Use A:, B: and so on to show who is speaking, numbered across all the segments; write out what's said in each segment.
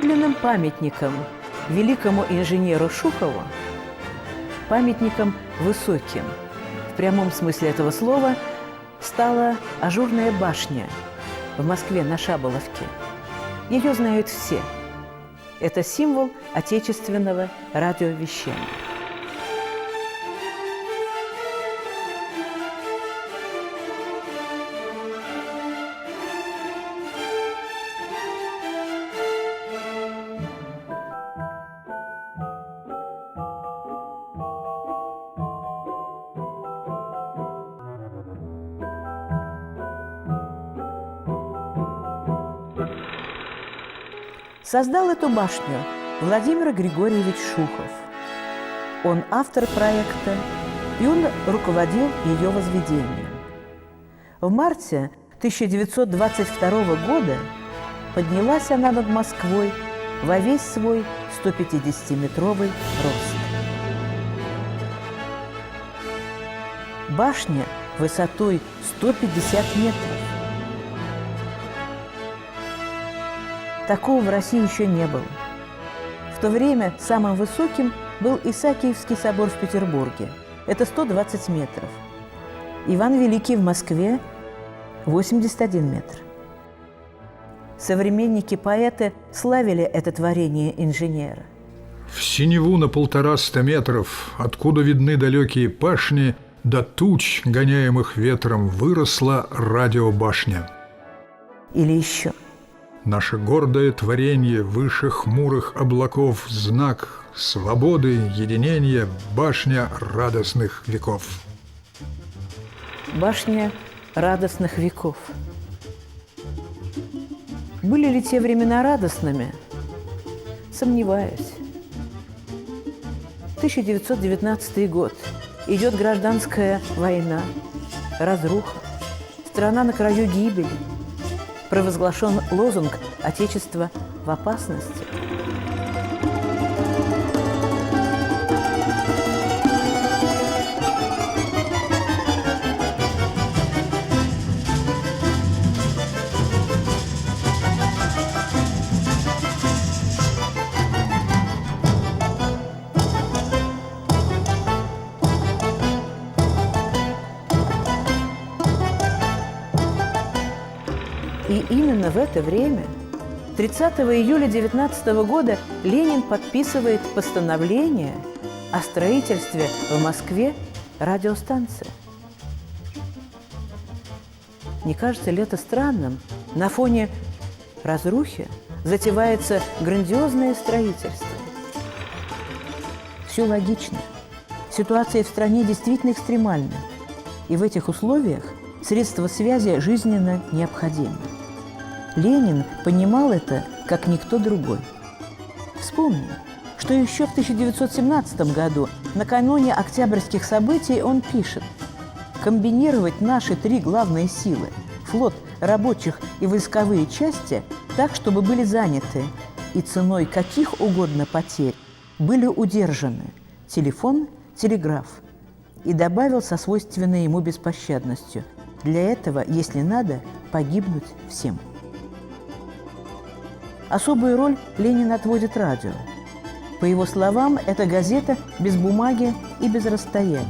A: подлинным памятником великому инженеру Шухову, памятником высоким, в прямом смысле этого слова, стала ажурная башня в Москве на Шаболовке. Ее знают все. Это символ отечественного радиовещания. Создал эту башню Владимир Григорьевич Шухов. Он автор проекта, и он руководил ее возведением. В марте 1922 года поднялась она над Москвой во весь свой 150-метровый рост. Башня высотой 150 метров. Такого в России еще не было. В то время самым высоким был Исаакиевский собор в Петербурге. Это 120 метров. Иван Великий в Москве – 81 метр. Современники поэта славили это творение инженера.
B: В синеву на 150 метров, откуда видны далекие пашни, до туч, гоняемых ветром, выросла радиобашня.
A: Или еще.
B: Наше гордое творение выше хмурых облаков, знак свободы, единения, башня радостных веков.
A: Башня радостных веков. Были ли те времена радостными? Сомневаюсь. 1919 год. Идет гражданская война, разруха, страна на краю гибели. Провозглашен лозунг «Отечество в опасности». И именно в это время, 30 июля 19 года, Ленин подписывает постановление о строительстве в Москве радиостанции. Не кажется ли это странным? На фоне разрухи затевается грандиозное строительство. Все логично. Ситуация в стране действительно экстремальна. И в этих условиях средства связи жизненно необходимы. Ленин понимал это, как никто другой. Вспомним, что еще в 1917 году, накануне октябрьских событий, он пишет: «Комбинировать наши три главные силы – флот, рабочих и войсковые части – так, чтобы были заняты и ценой каких угодно потерь были удержаны телефон, телеграф». И добавил со свойственной ему беспощадностью: «Для этого, если надо, погибнуть всем». Особую роль Ленин отводит радио. По его словам, это газета без бумаги и без расстояния.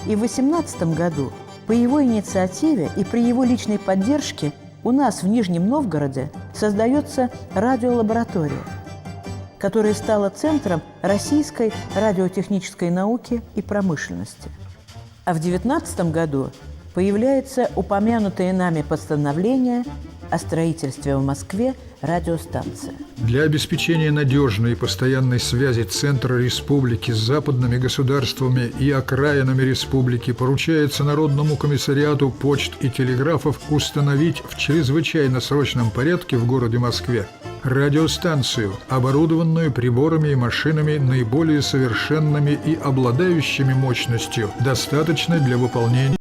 A: И в 1818 году по его инициативе и при его личной поддержке у нас в Нижнем Новгороде создается радиолаборатория, которая стала центром российской радиотехнической науки и промышленности. А в 1919 году появляется упомянутое нами постановление о строительстве в Москве радиостанции.
B: Для обеспечения надежной и постоянной связи центра республики с западными государствами и окраинами республики поручается Народному комиссариату почт и телеграфов установить в чрезвычайно срочном порядке в городе Москве радиостанцию, оборудованную приборами и машинами наиболее совершенными и обладающими мощностью, достаточной для выполнения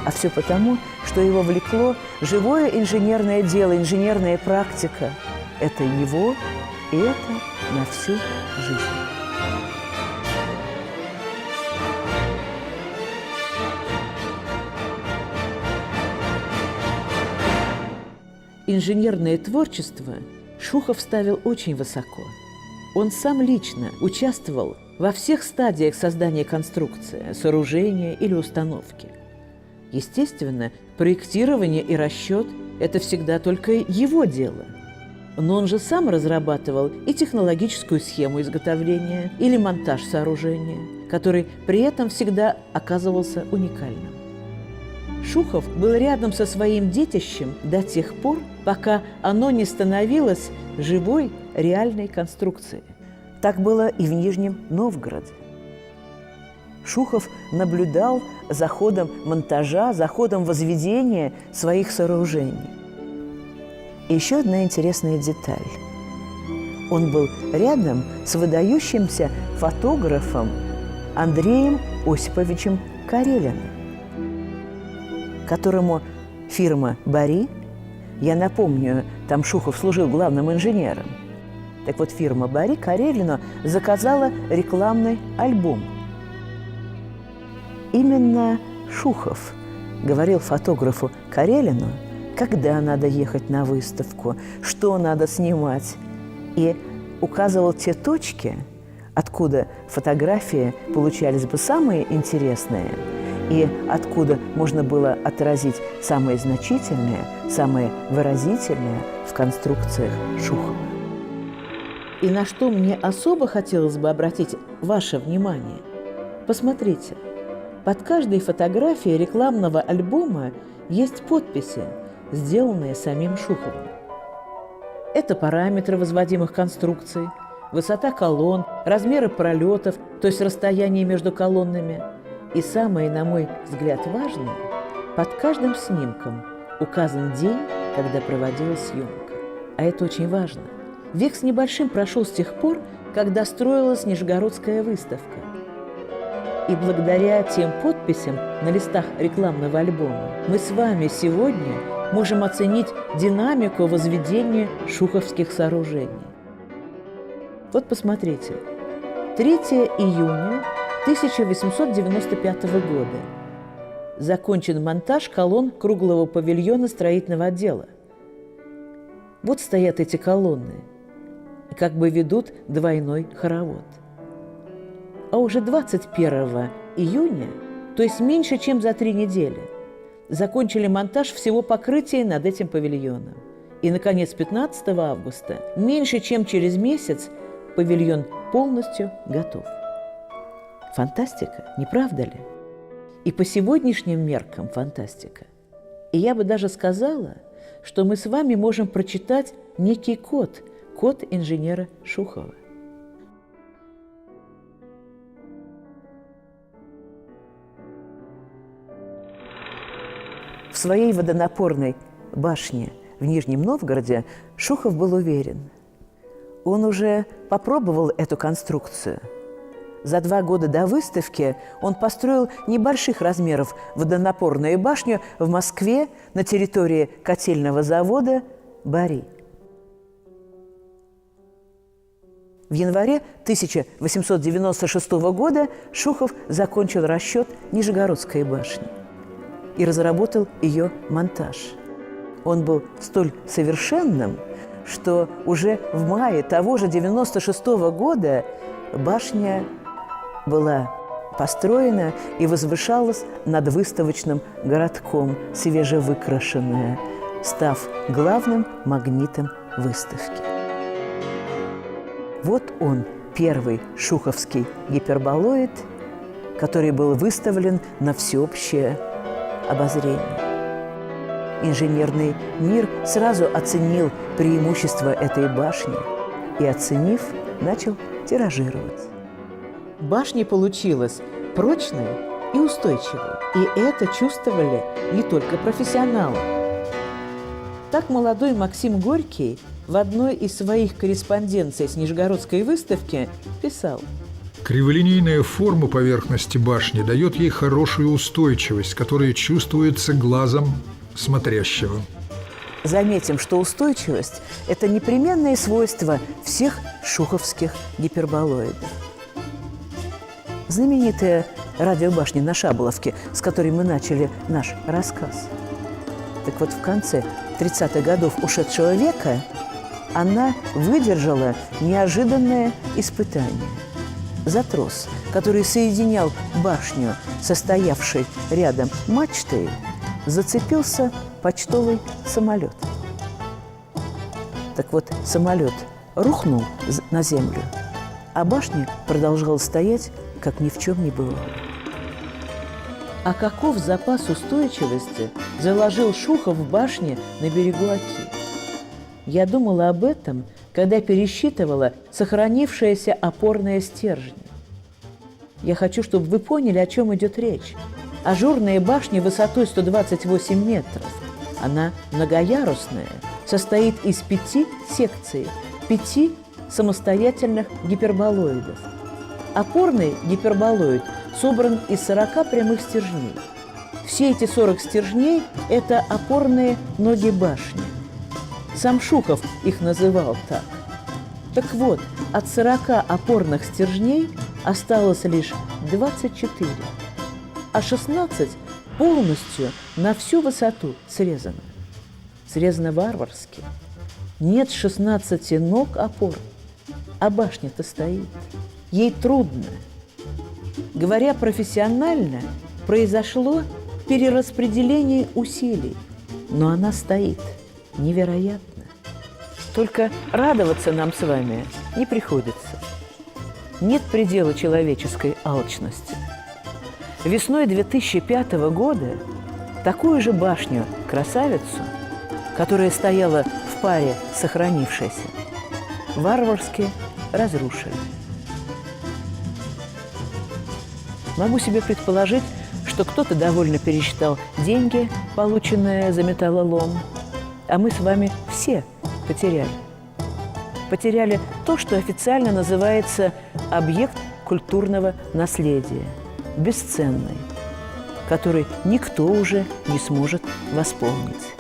A: А все потому, что его влекло живое инженерное дело, инженерная практика. Это его, и это на всю жизнь. Инженерное творчество Шухов ставил очень высоко. Он сам лично участвовал во всех стадиях создания конструкции, сооружения или установки. Естественно, проектирование и расчет – это всегда только его дело. Но он же сам разрабатывал и технологическую схему изготовления или монтаж сооружения, который при этом всегда оказывался уникальным. Шухов был рядом со своим детищем до тех пор, пока оно не становилось живой, реальной конструкцией. Так было и в Нижнем Новгороде. Шухов наблюдал за ходом монтажа, за ходом возведения своих сооружений. И еще одна интересная деталь. Он был рядом с выдающимся фотографом Андреем Осиповичем Карелиным, которому фирма «Бари», я напомню, там Шухов служил главным инженером, так вот фирма «Бари» Карелину заказала рекламный альбом. Именно Шухов говорил фотографу Карелину, когда надо ехать на выставку, что надо снимать, и указывал те точки, откуда фотографии получались бы самые интересные и откуда можно было отразить самые значительные, самые выразительные в конструкциях Шухова. И на что мне особо хотелось бы обратить ваше внимание. Посмотрите, под каждой фотографией рекламного альбома есть подписи, сделанные самим Шуховым. Это параметры возводимых конструкций, высота колонн, размеры пролетов, то есть расстояние между колоннами. И самое, на мой взгляд, важное, под каждым снимком указан день, когда проводилась съемка. А это очень важно. Век с небольшим прошел с тех пор, когда строилась Нижегородская выставка. И благодаря тем подписям на листах рекламного альбома мы с вами сегодня можем оценить динамику возведения шуховских сооружений. Вот посмотрите. 3 июня 1895 года. Закончен монтаж колонн круглого павильона строительного отдела. Вот стоят эти колонны, и как бы ведут двойной хоровод. А уже 21 июня, то есть меньше, чем за 3 недели, закончили монтаж всего покрытия над этим павильоном. И, наконец, 15 августа, меньше, чем через месяц, павильон полностью готов. Фантастика, не правда ли? И по сегодняшним меркам фантастика. И я бы даже сказала, что мы с вами можем прочитать некий код инженера Шухова. В своей водонапорной башне в Нижнем Новгороде Шухов был уверен. Он уже попробовал эту конструкцию. За 2 года до выставки он построил небольших размеров водонапорную башню в Москве на территории котельного завода «Бари». В январе 1896 года Шухов закончил расчет Нижегородской башни и разработал ее монтаж. Он был столь совершенным, что уже в мае того же 1996 года башня была построена и возвышалась над выставочным городком, свежевыкрашенная, став главным магнитом выставки. Вот он, первый шуховский гиперболоид, который был выставлен на всеобщее обозрение. Инженерный мир сразу оценил преимущества этой башни и, оценив, начал тиражировать. Башня получилась прочной и устойчивой, и это чувствовали не только профессионалы. Так молодой Максим Горький в одной из своих корреспонденций с Нижегородской выставки писал:
B: Криволинейная форма поверхности башни дает ей хорошую устойчивость, которая чувствуется глазом смотрящего.
A: Заметим, что устойчивость – это непременное свойство всех шуховских гиперболоидов. Знаменитая радиобашня на Шаболовке, с которой мы начали наш рассказ. Так вот, в конце 30-х годов ушедшего века она выдержала неожиданное испытание. За трос, который соединял башню со стоявшей рядом мачтой, зацепился почтовый самолет. Так вот, самолет рухнул на землю, а башня продолжала стоять, как ни в чем не бывало. А каков запас устойчивости заложил Шухов в башне на берегу Оки? Я думала об этом, когда пересчитывала сохранившиеся опорные стержни. Я хочу, чтобы вы поняли, о чем идет речь. Ажурная башня высотой 128 метров. Она многоярусная, состоит из 5 секций, 5 самостоятельных гиперболоидов. Опорный гиперболоид собран из 40 прямых стержней. Все эти 40 стержней – это опорные ноги башни. Сам Шухов их называл так. Так вот, от 40 опорных стержней осталось лишь 24, а 16 полностью на всю высоту срезано. Срезано варварски. Нет 16 ног опор, а башня-то стоит. Ей трудно. Говоря профессионально, произошло перераспределение усилий, но она стоит. Невероятно. Только радоваться нам с вами не приходится. Нет предела человеческой алчности. Весной 2005 года такую же башню-красавицу, которая стояла в паре с сохранившейся, варварски разрушили. Могу себе предположить, что кто-то довольно пересчитал деньги, полученные за металлолом, а мы с вами все потеряли. Потеряли то, что официально называется объект культурного наследия, бесценный, который никто уже не сможет восполнить.